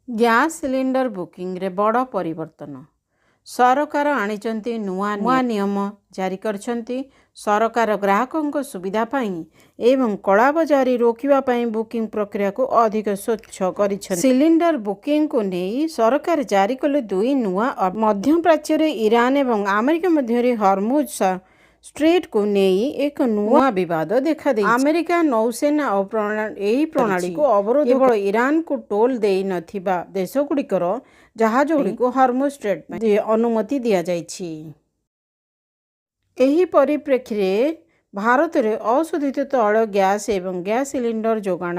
Gas cylinder ବୁକିଂରେ ବଡ଼ ପରିବର୍ତ୍ତନ। ସରକାର ଆଣିଛନ୍ତି ନୂଆ ନିୟମ ଜାରି କରିଛନ୍ତି। ସରକାର ଗ୍ରାହକଙ୍କ ସୁବିଧା ପାଇଁ ଏବଂ କଳାବଜାରୀ ରୋକିବା ପାଇଁ ବୁକିଂ ପ୍ରକ୍ରିୟାକୁ ଅଧିକ ସ୍ୱଚ୍ଛ କରିଛନ୍ତି। ସିଲିଣ୍ଡର ବୁକିଂକୁ ନେଇ ସରକାର ଜାରି କଲେ ଦୁଇ ନୂଆ ମଧ୍ୟପ୍ରାଚ୍ୟରେ ଇରାନ ଏବଂ ଆମେରିକା ମଧ୍ୟରେ ହରମୁଜ ଷ୍ଟ୍ରେଟ୍କୁ ନେଇ ଏକ ନୂଆ ବିବାଦ ଦେଖାଦେଇଛି। ଆମେରିକା ନୌସେନା ଏହି ପ୍ରଣାଳୀକୁ ଅବରୋଧ କେବଳ ଇରାନକୁ ଟୋଲ୍ ଦେଇନଥିବା ଦେଶଗୁଡ଼ିକର ଜାହାଜଗୁଡ଼ିକୁ ହରମୁଜ ଷ୍ଟ୍ରେଟ୍ ପାଇଁ ଅନୁମତି ଦିଆଯାଇଛି। ଏହି ପରିପ୍ରେକ୍ଷୀରେ ଭାରତରେ ଅଶୋଧିତ ତୈଳ ଗ୍ୟାସ୍ ଏବଂ ଗ୍ୟାସ୍ ସିଲିଣ୍ଡର ଯୋଗାଣ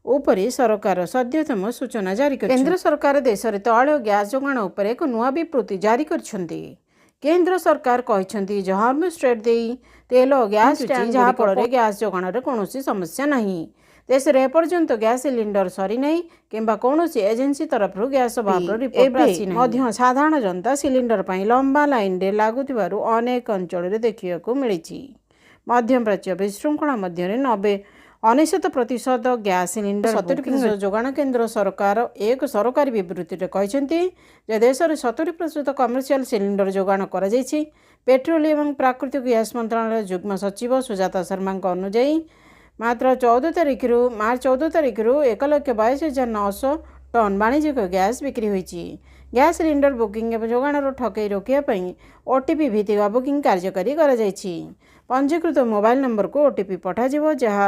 ଉପରେ ସରକାର ସଦ୍ୟତମ ସୂଚନା ଜାରି କରିଛନ୍ତି। କେନ୍ଦ୍ର ସରକାର ଦେଶରେ ତୈଳ ଗ୍ୟାସ୍ ଯୋଗାଣ ଉପରେ ଏକ ନୂଆ ବିବୃତ୍ତି ଜାରି କରିଛନ୍ତି। କେନ୍ଦ୍ର ସରକାର କହିଛନ୍ତି ଯେ ହରମୁଜ ଷ୍ଟ୍ରେଟ୍ ଦେଇ ତେଲ ଓ ଗ୍ୟାସ୍ ଯାହାଫଳରେ ଗ୍ୟାସ୍ ଯୋଗାଣରେ କୌଣସି ସମସ୍ୟା ନାହିଁ। ଦେଶରେ ଏପର୍ଯ୍ୟନ୍ତ ଗ୍ୟାସ୍ ସିଲିଣ୍ଡର ସରିନାହିଁ କିମ୍ବା କୌଣସି ଏଜେନ୍ସି ତରଫରୁ ଗ୍ୟାସ୍ ଅଭାବର ରିପୋର୍ଟ ଆସିନାହିଁ। ମଧ୍ୟ ସାଧାରଣ ଜନତା ସିଲିଣ୍ଡର ପାଇଁ ଲମ୍ବା ଲାଇନରେ ଲାଗୁଥିବାରୁ ଅନେକ ଅଞ୍ଚଳରେ ଦେଖିବାକୁ ମିଳିଛି। ମଧ୍ୟପ୍ରାଚ୍ୟ ବିଶୃଙ୍ଖଳା ମଧ୍ୟରେ 99% ଗ୍ୟାସ୍ ସିଲିଣ୍ଡର 70% ଯୋଗାଣ। କେନ୍ଦ୍ର ସରକାର ଏକ ସରକାରୀ ବିବୃତ୍ତିରେ କହିଛନ୍ତି ଯେ ଦେଶରେ 70% କମର୍ସିଆଲ ସିଲିଣ୍ଡର ଯୋଗାଣ କରାଯାଇଛି। ପେଟ୍ରୋଲିୟମ ଏବଂ ପ୍ରାକୃତିକ ଗ୍ୟାସ୍ ମନ୍ତ୍ରଣାଳୟର ଯୁଗ୍ମ ସଚିବ ସୁଜାତା ଶର୍ମାଙ୍କ ଅନୁଯାୟୀ ମାର୍ଚ୍ଚ 14 ତାରିଖରୁ 1,22,900 ଟନ୍ ବାଣିଜ୍ୟିକ ଗ୍ୟାସ୍ ବିକ୍ରି ହୋଇଛି। ଗ୍ୟାସ୍ ସିଲିଣ୍ଡର ବୁକିଂ ଏବଂ ଯୋଗାଣର ଠକେଇ ରୋକିବା ପାଇଁ OTP ଭିତ୍ତିକ ବୁକିଂ କାର୍ଯ୍ୟକାରୀ କରାଯାଇଛି। ପଞ୍ଜୀକୃତ ମୋବାଇଲ ନମ୍ବରକୁ OTP ପଠାଯିବ, ଯାହା